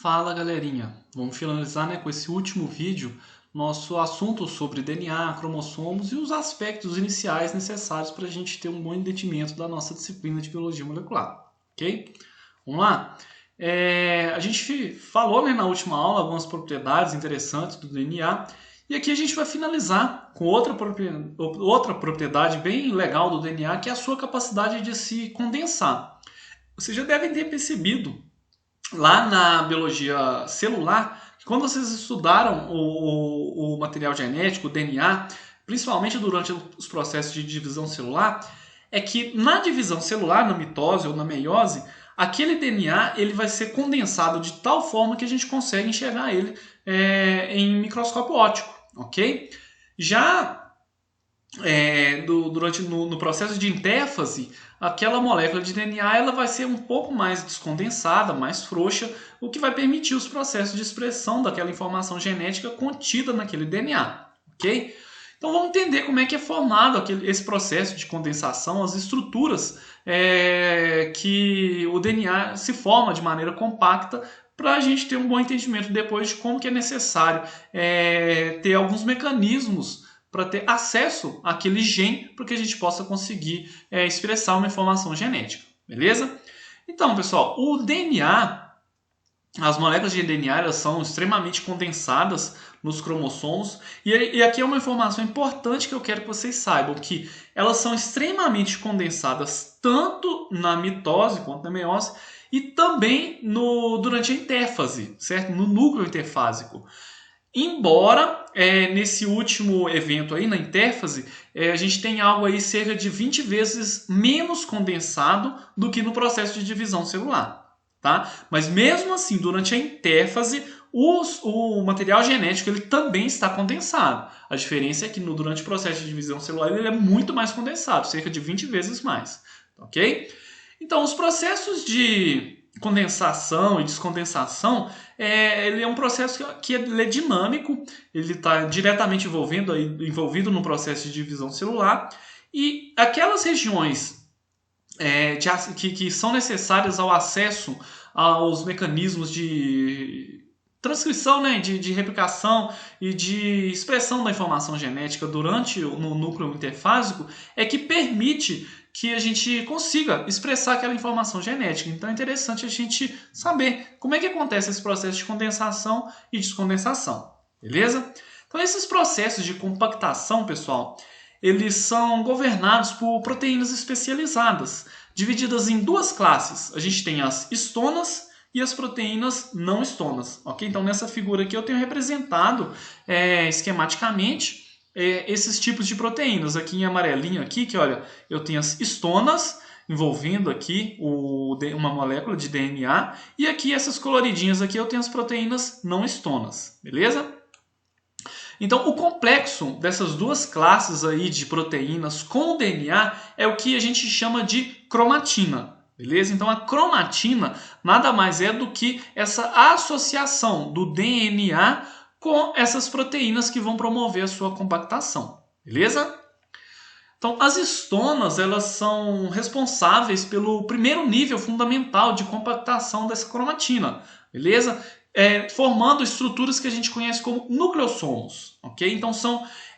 Fala galerinha, vamos finalizar com esse último vídeo nosso assunto sobre DNA, cromossomos e os aspectos iniciais necessários para a gente ter um bom entendimento da nossa disciplina de biologia molecular, ok? Vamos lá? A gente falou na última aula algumas propriedades interessantes do DNA e aqui a gente vai finalizar com outra propriedade bem legal do DNA, que é a sua capacidade de se condensar. Vocês já devem ter percebido lá na biologia celular, quando vocês estudaram o material genético, o DNA, principalmente durante os processos de divisão celular, é que na divisão celular, na mitose ou na meiose, aquele DNA ele vai ser condensado de tal forma que a gente consegue enxergar ele em microscópio óptico, ok? Já no processo de intéfase, aquela molécula de DNA ela vai ser um pouco mais descondensada, mais frouxa, o que vai permitir os processos de expressão daquela informação genética contida naquele DNA, ok? Então vamos entender como é que é formado esse processo de condensação, as estruturas que o DNA se forma de maneira compacta, para a gente ter um bom entendimento depois de como que é necessário ter alguns mecanismos para ter acesso àquele gene para que a gente possa conseguir expressar uma informação genética, beleza? Então, pessoal, o DNA, as moléculas de DNA elas são extremamente condensadas nos cromossomos e aqui é uma informação importante que eu quero que vocês saibam, que elas são extremamente condensadas tanto na mitose quanto na meiose e também durante a intéfase, certo? No núcleo interfásico. Embora nesse último evento aí, na intéfase, a gente tem algo aí cerca de 20 vezes menos condensado do que no processo de divisão celular. Tá? Mas mesmo assim, durante a intéfase, o material genético ele também está condensado. A diferença é que durante o processo de divisão celular ele é muito mais condensado, cerca de 20 vezes mais. Ok? Então, os processos de condensação e descondensação, ele é um processo que ele é dinâmico, ele está diretamente envolvido no processo de divisão celular, e aquelas regiões que são necessárias ao acesso aos mecanismos de transcrição, né, de replicação e de expressão da informação genética no núcleo interfásico, é que permite que a gente consiga expressar aquela informação genética. Então é interessante a gente saber como é que acontece esse processo de condensação e descondensação, beleza? Então esses processos de compactação, pessoal, eles são governados por proteínas especializadas, divididas em duas classes. A gente tem as histonas e as proteínas não histonas, ok? Então nessa figura aqui eu tenho representado esquematicamente esses tipos de proteínas. Aqui em amarelinho aqui, que olha, eu tenho as histonas envolvendo aqui uma molécula de DNA, e aqui essas coloridinhas aqui eu tenho as proteínas não histonas, beleza? Então o complexo dessas duas classes aí de proteínas com o DNA é o que a gente chama de cromatina. Beleza? Então a cromatina nada mais é do que essa associação do DNA com essas proteínas que vão promover a sua compactação. Beleza? Então as histonas elas são responsáveis pelo primeiro nível fundamental de compactação dessa cromatina. Beleza? Formando estruturas que a gente conhece como nucleossomos. Ok? Então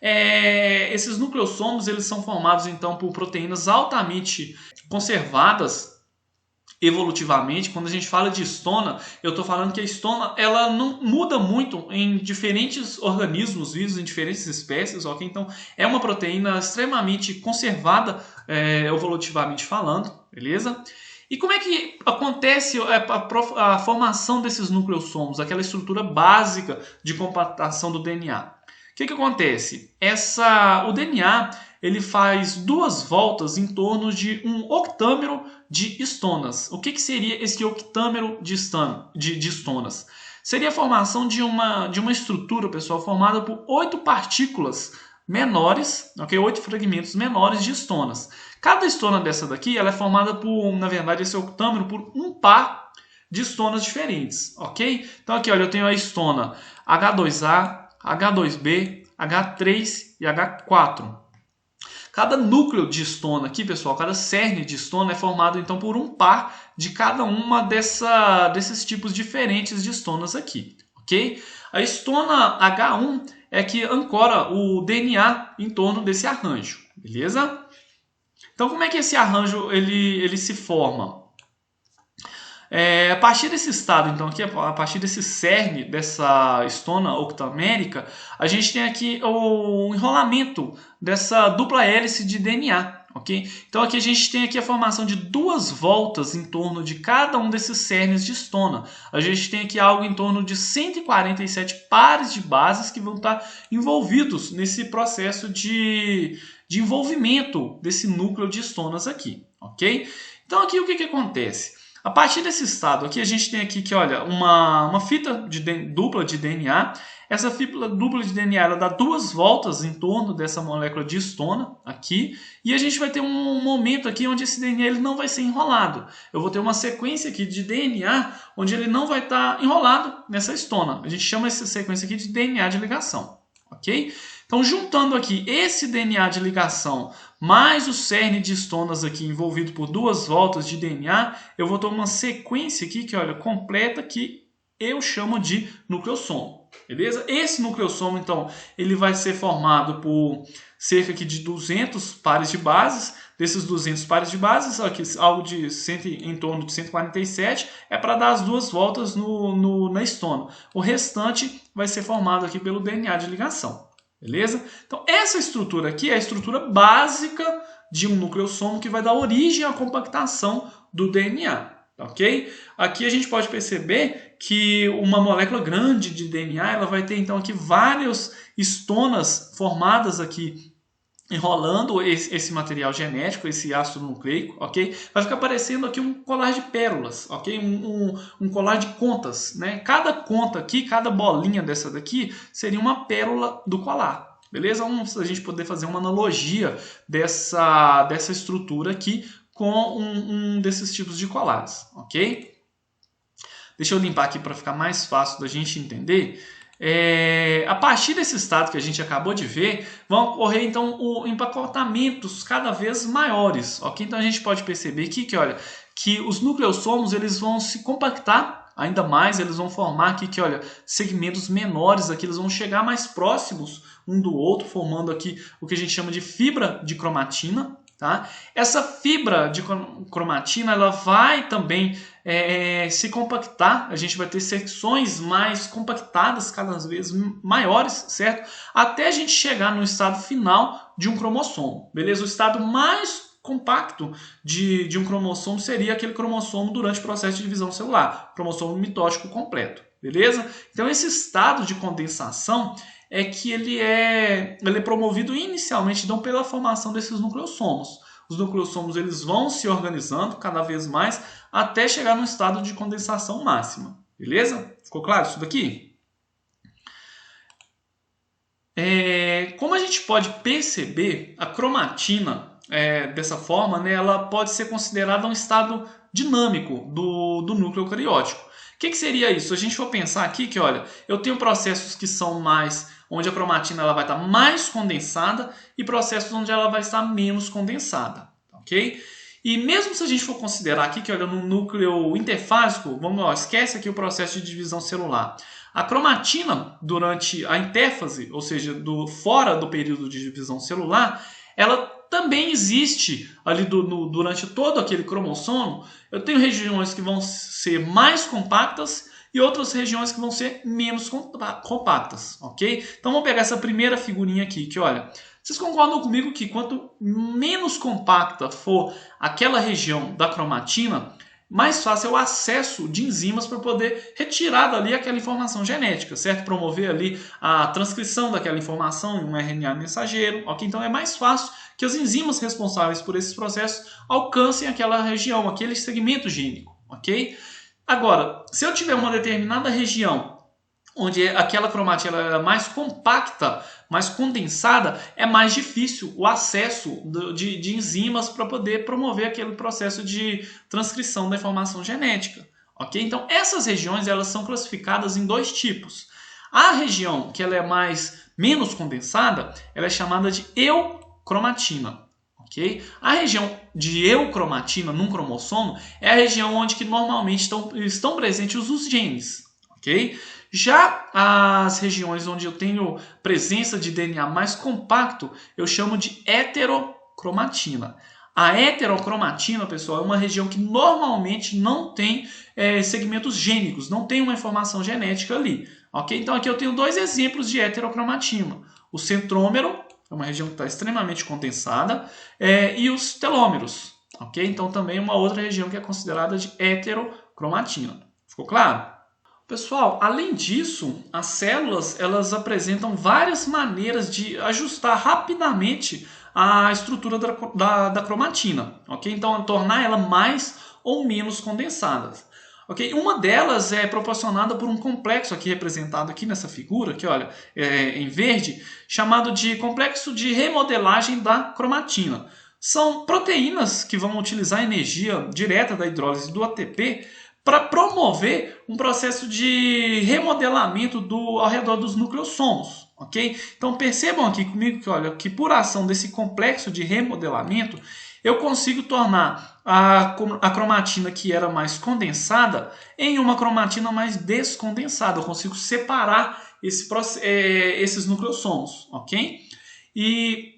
esses nucleossomos eles são formados então por proteínas altamente conservadas evolutivamente. Quando a gente fala de histona, eu estou falando que a histona ela não muda muito em diferentes organismos vivos, em diferentes espécies, ok? Então é uma proteína extremamente conservada evolutivamente falando, beleza? E como é que acontece a formação desses nucleossomos, aquela estrutura básica de compactação do DNA? O que acontece? O DNA ele faz duas voltas em torno de um octâmero de histonas. O que seria esse octâmero de histonas? Seria a formação de uma estrutura, pessoal, formada por 8 partículas menores, ok? 8 fragmentos menores de histonas. Cada histona dessa daqui ela é formada na verdade, esse octâmero por um par de histonas diferentes, ok? Então aqui, olha, eu tenho a histona H2A, H2B, H3 e H4. Cada núcleo de histona aqui, pessoal, cada cerne de histona é formado então por um par de cada uma desses tipos diferentes de histonas aqui, ok? A histona H1 é que ancora o DNA em torno desse arranjo, beleza? Então, como é que esse arranjo ele se forma? A partir desse estado, então, aqui, a partir desse cerne dessa histona octamérica, a gente tem aqui o enrolamento dessa dupla hélice de DNA, ok? Então, aqui a gente tem aqui a formação de duas voltas em torno de cada um desses cernes de histona. A gente tem aqui algo em torno de 147 pares de bases que vão estar envolvidos nesse processo de envolvimento desse núcleo de histonas aqui, ok? Então, aqui o que acontece? A partir desse estado aqui, a gente tem aqui que, olha, uma fita dupla de DNA. Essa fita dupla de DNA ela dá duas voltas em torno dessa molécula de histona aqui. E a gente vai ter um momento aqui onde esse DNA ele não vai ser enrolado. Eu vou ter uma sequência aqui de DNA onde ele não vai estar enrolado nessa histona. A gente chama essa sequência aqui de DNA de ligação, ok? Então, juntando aqui esse DNA de ligação mais o cerne de histonas aqui envolvido por duas voltas de DNA, eu vou ter uma sequência aqui que, olha, completa que eu chamo de nucleossomo, beleza? Esse nucleossomo, então, ele vai ser formado por cerca aqui de 200 pares de bases. Desses 200 pares de bases, aqui, algo de em torno de 147, é para dar as duas voltas na histona. O restante vai ser formado aqui pelo DNA de ligação. Beleza? Então, essa estrutura aqui é a estrutura básica de um nucleossomo que vai dar origem à compactação do DNA, ok? Aqui a gente pode perceber que uma molécula grande de DNA ela vai ter, então, aqui várias histonas formadas aqui, enrolando esse material genético, esse ácido nucleico, ok? Vai ficar parecendo aqui um colar de pérolas, ok? Um colar de contas, né? Cada conta aqui, cada bolinha dessa daqui seria uma pérola do colar, beleza? A gente poder fazer uma analogia dessa estrutura aqui com um desses tipos de colares, ok? Deixa eu limpar aqui para ficar mais fácil da gente entender. A partir desse estado que a gente acabou de ver, vão ocorrer então empacotamentos cada vez maiores, ok? Então a gente pode perceber aqui que, olha, que os nucleossomos eles vão se compactar ainda mais, eles vão formar aqui que, olha, segmentos menores aqui, eles vão chegar mais próximos um do outro, formando aqui o que a gente chama de fibra de cromatina. Tá? Essa fibra de cromatina ela vai também se compactar, a gente vai ter secções mais compactadas, cada vez maiores, certo? Até a gente chegar no estado final de um cromossomo, beleza? O estado mais compacto de um cromossomo seria aquele cromossomo durante o processo de divisão celular, cromossomo mitótico completo, beleza? Então esse estado de condensação é que ele é promovido inicialmente então, pela formação desses nucleossomos. Os nucleossomos eles vão se organizando cada vez mais até chegar no estado de condensação máxima. Beleza? Ficou claro isso daqui? Como a gente pode perceber, a cromatina, dessa forma, né, ela pode ser considerada um estado dinâmico do núcleo eucariótico. O que seria isso? Se a gente for pensar aqui que, olha, eu tenho processos que são mais onde a cromatina ela vai estar mais condensada e processos onde ela vai estar menos condensada, ok? E mesmo se a gente for considerar aqui que, olha, no núcleo interfásico, vamos lá, esquece aqui o processo de divisão celular. A cromatina, durante a interfase, ou seja, fora do período de divisão celular, ela também existe ali durante todo aquele cromossomo. Eu tenho regiões que vão ser mais compactas e outras regiões que vão ser menos compactas, ok? Então vamos pegar essa primeira figurinha aqui, que olha, vocês concordam comigo que quanto menos compacta for aquela região da cromatina, mais fácil é o acesso de enzimas para poder retirar dali aquela informação genética, certo? Promover ali a transcrição daquela informação em um RNA mensageiro, ok? Então é mais fácil que as enzimas responsáveis por esses processos alcancem aquela região, aquele segmento gênico, ok? Agora, se eu tiver uma determinada região onde aquela cromatina é mais compacta, mais condensada, é mais difícil o acesso de enzimas para poder promover aquele processo de transcrição da informação genética, ok? Então, essas regiões elas são classificadas em dois tipos. A região que ela é menos condensada, ela é chamada de eukromatina. ok? A região de eucromatina num cromossomo é a região onde que normalmente estão presentes os genes, ok? Já as regiões onde eu tenho presença de DNA mais compacto, eu chamo de heterocromatina. A heterocromatina, pessoal, é uma região que normalmente não tem segmentos gênicos, não tem uma informação genética ali. Ok? Então aqui eu tenho dois exemplos de heterocromatina. O centrômero, é uma região que está extremamente condensada, e os telômeros. Ok? Então também uma outra região que é considerada de heterocromatina. Ficou claro? Pessoal, além disso, as células elas apresentam várias maneiras de ajustar rapidamente a estrutura da cromatina, ok? Então, tornar ela mais ou menos condensada. Ok? Uma delas é proporcionada por um complexo aqui representado aqui nessa figura, que olha, em verde, chamado de complexo de remodelagem da cromatina. São proteínas que vão utilizar a energia direta da hidrólise do ATP para promover um processo de remodelamento ao redor dos nucleossomos, ok? Então percebam aqui comigo que, olha, que por ação desse complexo de remodelamento, eu consigo tornar a cromatina que era mais condensada em uma cromatina mais descondensada. Eu consigo separar esses nucleossomos, ok? E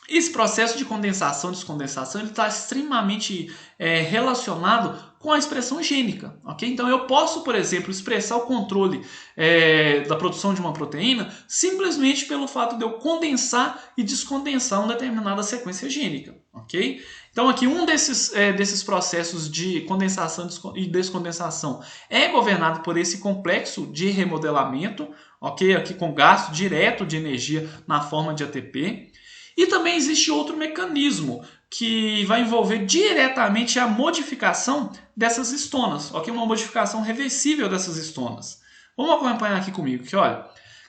esse processo de condensação e descondensação está extremamente relacionado com a expressão gênica. Okay? Então eu posso, por exemplo, expressar o controle da produção de uma proteína simplesmente pelo fato de eu condensar e descondensar uma determinada sequência gênica. Okay? Então aqui um desses processos de condensação e descondensação é governado por esse complexo de remodelamento, okay? Aqui com gasto direto de energia na forma de ATP. E também existe outro mecanismo que vai envolver diretamente a modificação dessas histonas, ok? Uma modificação reversível dessas histonas. Vamos acompanhar aqui comigo, que olha,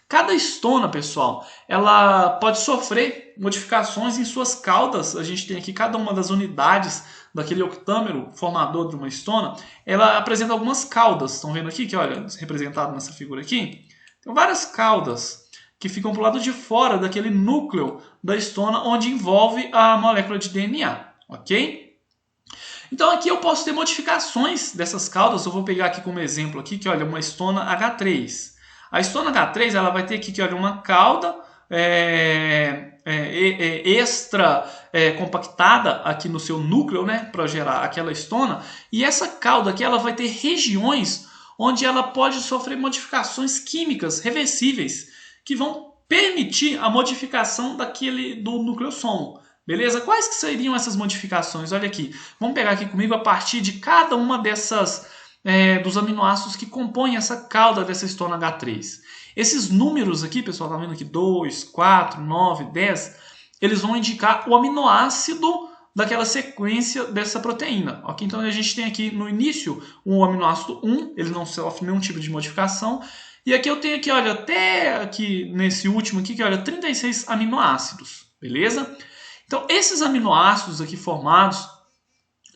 cada histona, pessoal, ela pode sofrer modificações em suas caudas. A gente tem aqui cada uma das unidades daquele octâmero formador de uma histona, ela apresenta algumas caudas. Estão vendo aqui que, olha, representado nessa figura aqui? Tem várias caudas que ficam para o lado de fora daquele núcleo da histona onde envolve a molécula de DNA, ok? Então aqui eu posso ter modificações dessas caudas. Eu vou pegar aqui como exemplo aqui que olha uma histona H3. A histona H3 ela vai ter aqui que olha uma cauda extra compactada aqui no seu núcleo, né, para gerar aquela histona. E essa cauda aqui ela vai ter regiões onde ela pode sofrer modificações químicas reversíveis que vão permitir a modificação do nucleossomo. Beleza? Quais que seriam essas modificações? Olha aqui. Vamos pegar aqui comigo a partir de cada uma dessas dos aminoácidos que compõem essa cauda dessa histona H3. Esses números aqui, pessoal, tá vendo aqui? 2, 4, 9, 10, eles vão indicar o aminoácido daquela sequência dessa proteína. Okay? Então a gente tem aqui no início o aminoácido 1, ele não sofre nenhum tipo de modificação. E aqui eu tenho aqui, olha, até aqui nesse último aqui, que olha, 36 aminoácidos, beleza? Então, esses aminoácidos aqui formados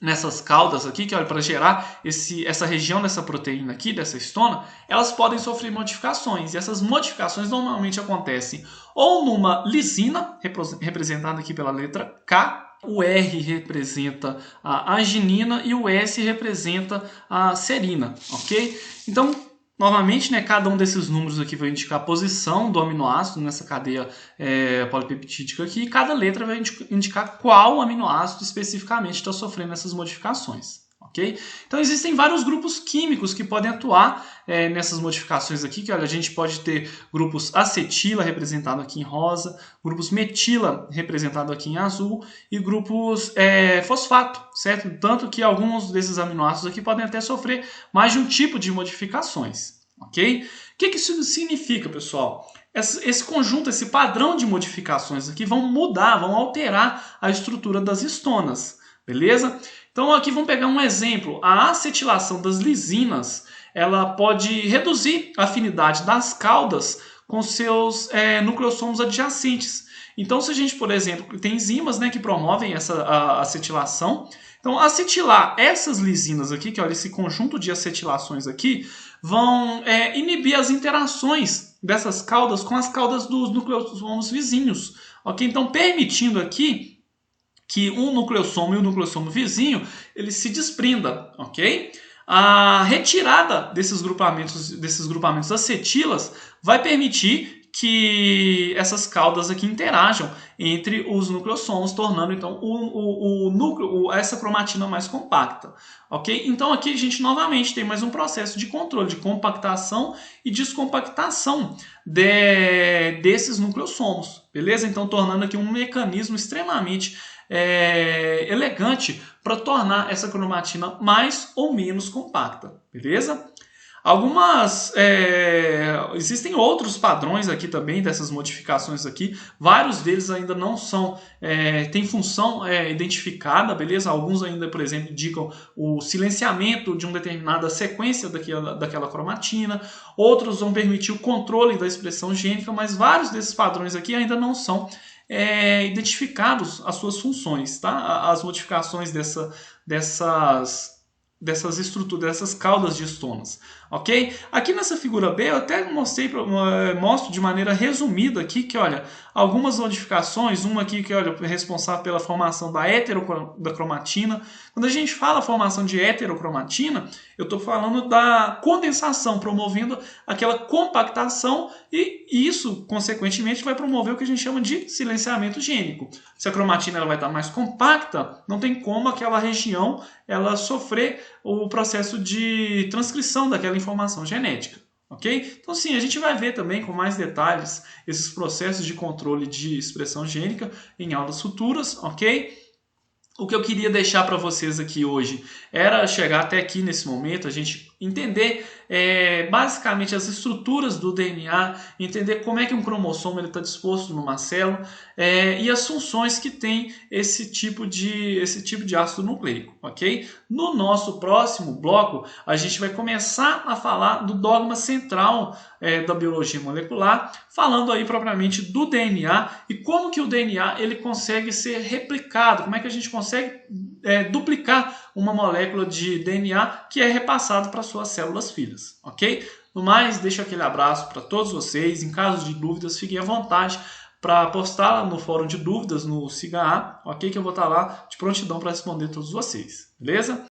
nessas caudas aqui, que olha, para gerar essa região dessa proteína aqui, dessa histona, elas podem sofrer modificações. E essas modificações normalmente acontecem ou numa lisina, representada aqui pela letra K, o R representa a arginina e o S representa a serina, ok? Então, novamente, né, cada um desses números aqui vai indicar a posição do aminoácido nessa cadeia polipeptídica aqui, e cada letra vai indicar qual aminoácido especificamente está sofrendo essas modificações. Okay? Então existem vários grupos químicos que podem atuar nessas modificações aqui, que olha, a gente pode ter grupos acetila, representado aqui em rosa, grupos metila, representado aqui em azul, e grupos fosfato, certo? Tanto que alguns desses aminoácidos aqui podem até sofrer mais de um tipo de modificações, ok? O que isso significa, pessoal? Esse conjunto, esse padrão de modificações aqui vão mudar, vão alterar a estrutura das histonas, beleza? Então aqui vamos pegar um exemplo. A acetilação das lisinas, ela pode reduzir a afinidade das caudas com seus nucleossomos adjacentes. Então se a gente, por exemplo, tem enzimas, né, que promovem essa acetilação, então acetilar essas lisinas aqui, que olha, esse conjunto de acetilações aqui, vão inibir as interações dessas caudas com as caudas dos nucleossomos vizinhos, ok? Então permitindo aqui que um nucleossomo e o nucleossomo vizinho eles se desprendam, ok? A retirada desses grupamentos acetilas vai permitir que essas caudas aqui interajam entre os nucleossomos, tornando então essa cromatina mais compacta, ok? Então aqui a gente novamente tem mais um processo de controle de compactação e descompactação desses nucleossomos, beleza? Então tornando aqui um mecanismo extremamente elegante para tornar essa cromatina mais ou menos compacta, beleza? Existem outros padrões aqui também dessas modificações aqui, vários deles ainda não são, tem função identificada, beleza? Alguns ainda, por exemplo, indicam o silenciamento de uma determinada sequência daquela cromatina, outros vão permitir o controle da expressão gênica, mas vários desses padrões aqui ainda não são identificados as suas funções, tá? As modificações dessas estruturas, dessas caudas de estonas, ok? Aqui nessa figura B eu até mostro de maneira resumida aqui que, olha, algumas modificações, uma aqui que, olha, é responsável pela formação da cromatina. Quando a gente fala formação de heterocromatina, eu estou falando da condensação, promovendo aquela compactação e isso, consequentemente, vai promover o que a gente chama de silenciamento gênico. Se a cromatina ela vai estar mais compacta, não tem como aquela região ela sofrer o processo de transcrição daquela informação genética, ok? Então sim, a gente vai ver também com mais detalhes esses processos de controle de expressão gênica em aulas futuras, ok? O que eu queria deixar para vocês aqui hoje era chegar até aqui nesse momento, a gente entender basicamente as estruturas do DNA, entender como é que um cromossomo está disposto numa célula e as funções que tem esse tipo de ácido nucleico, ok? No nosso próximo bloco, a gente vai começar a falar do dogma central da biologia molecular, falando aí propriamente do DNA e como que o DNA ele consegue ser replicado, como é que a gente consegue duplicar uma molécula de DNA que é repassado para suas células filhas, ok? No mais, deixo aquele abraço para todos vocês. Em caso de dúvidas, fiquem à vontade para postar no fórum de dúvidas no SIGA-A, ok? Que eu vou estar lá de prontidão para responder todos vocês, beleza?